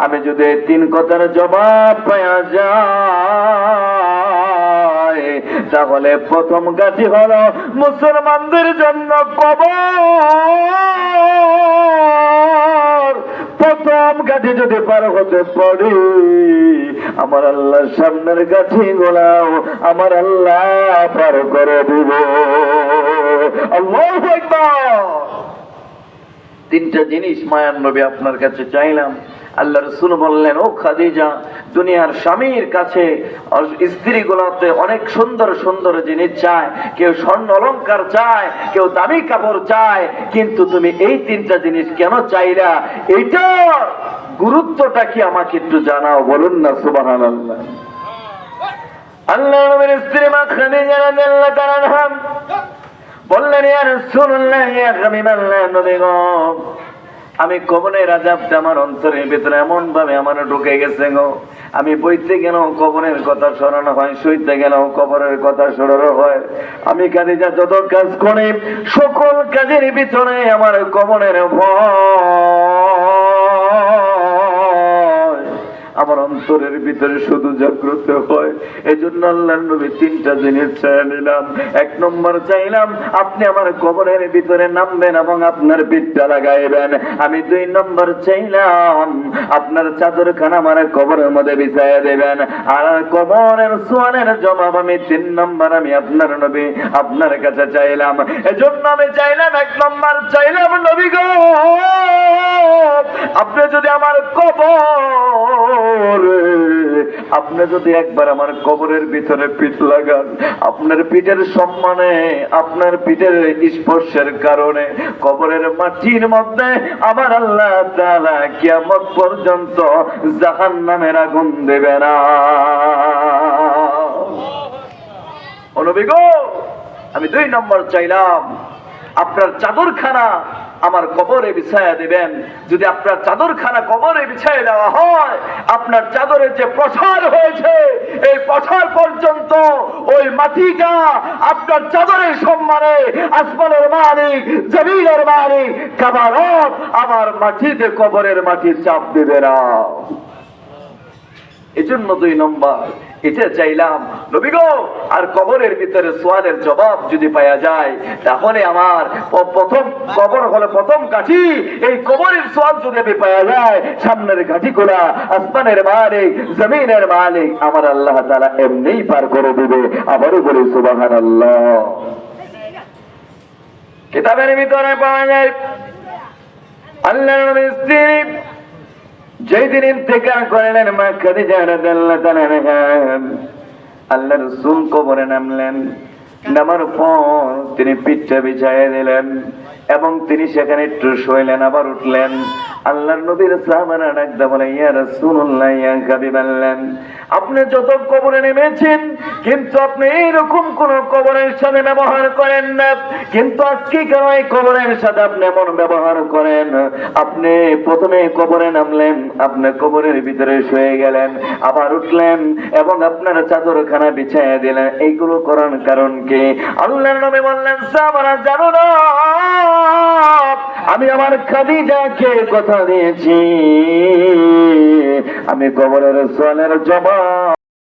আমি যদি 3 কথার জবাব পাওয়া যায়, তাহলে প্রথম কাজই হলো মুসলমানদের জন্য কবর। প্রথম কাজে যদি পার হতে পারি, আমার আল্লাহর সামনের কাঠি গোলাও আমার আল্লাহ পার করে দিব। আল্লাহু আকবার। 3টা জিনিস মায়ার নবী আপনার কাছে চাইলাম। আল্লাহ রাসূল বললেন, ও খাদিজা, দুনিয়ার স্বামীর কাছে স্ত্রীগুলোতে অনেক সুন্দর সুন্দর জিনিস চায়, কেউ স্বর্ণ অলংকার চায়, কেউ দামি কাপড় চায়, কিন্তু তুমি এই 3টা জিনিস কেন চাইলা? এইটার গুরুত্বটা কি আমাকে একটু জানাও, বলুন না সুবহানাল্লাহ। আল্লাহ নবীর স্ত্রী মা খাদিজা রাদিয়াল্লাহু তাআলা আনহা বললেন, ইয়া রাসূলুল্লাহ, ইয়া হাবিবাল্লাহ, নবী গো, আমি কবরের আযাবটা আমার অন্তরের ভিতরে এমন ভাবে আমার ঢুকে গেছে গো, আমি বইতে গেল কবরের কথা স্মরণ হয়, শুইতে গেল কবরের কথা স্মরণ হয়। আমি খাদিজা যত কাজ করি, সকল কাজের ভিতরে আমার কবরের ভয় আমার অন্তরের ভিতরে শুধু জাগ্রত হয়। এই জন্য আল্লাহর নবী 3টা জিনিস চাই নিলাম। 1 নম্বর চাইলাম আপনি আমার কবরের ভিতরে নামবেন এবং আপনার পিঠটা লাগাইবেন। আমি 2 নম্বর চাইলাম আপনার চাদরখানা আমার কবরের মধ্যে বিছাইয়া দেবেন। আর কবরের সোয়ালের জবাব আমি 3 নম্বর আমি আপনার নবী আপনার কাছে চাইলাম। এজন্য আমি চাইলাম, 1 নম্বর চাইলাম, নবী গো, আপনি যদি আমার আপনি যদি একবার আমার কবরের ভিতরে পিঠ লাগান, আপনার পিঠের সম্মানে, আপনার পিঠের স্পর্শের কারণে কবরের মাটির মধ্যে আমার আল্লাহ তাআলা কিয়ামত পর্যন্ত জাহান্নামের আগুন দেবে না। ও নবী গো, আমি 2 নম্বর চাইলাম আপনার চাদরখানা আমার কবরে বিছায়া দিবেন। যদি আপনার চাদরখানা কবরে বিছায়া দেওয়া হয়, আপনার চাদরের যে প্রসার হয়েছে, এই প্রসার পর্যন্ত ওই মাটিটা আপনার চাদরের সম্মানে আসমানের মালিক, জমিনের মালিক কাবারত আমার মাটিতে কবরের মাটি চাপ দিবে না। এজন্য 2 নম্বর এটা চাইলাম, নবী গো। আর কবরের ভিতরে সোয়ালের জবাব যদি পাওয়া যায়, তাহলে আমার প্রথম কবর হলো প্রথম কাঠি। এই কবরের সোয়াল যদি আমি পাওয়া যায়, সামনের কাঠি গুলা আসমানের মালিক, জমিনের মালিক আমার আল্লাহ তাআলা এমনিই পার করে দিবে। আবারও বলি সুবহানাল্লাহ। কিতাবের ভিতরে পাওয়া যায় আল্লাহর নবীর স্ত্রী যেই দিন ইন্তেকাল করলেন, মা খাদিজা রাদিয়াল্লাহু তাআলা আনহা, আল্লাহর রাসূল কবরে নামলেন। নামার পর তিনি পিঠটা বিছাইয়া দিলেন এবং তিনি সেখানে একটু শুইলেন, আবার উঠলেন। আল্লাহর নবীর সাহাবারা ডাকতে বলে, ইয়া রাসূলুল্লাহ, ইয়া হাবিবাল্লাহ, আপনি যত কবরে নেমেছেন, কিন্তু আপনি এইরকম কোন কবরের সাথে ব্যবহার করেন না। কিন্তু আজকে কেন এই কবরের সাথে আপনি এমন ব্যবহার করেন? আপনি প্রথমে কবরে নামলেন, আপনি কবরের ভিতরে শুয়ে গেলেন, আবার উঠলেন এবং আপনার চাদরখানা বিছাইয়া দিলেন। এইগুলো করার কারণ কি? আল্লাহর নবী বললেন, সাহাবারা জানো না, আমি আমার খাদিজাকে কথা দিয়েছি, আমি কবরের সোয়ালের জবাব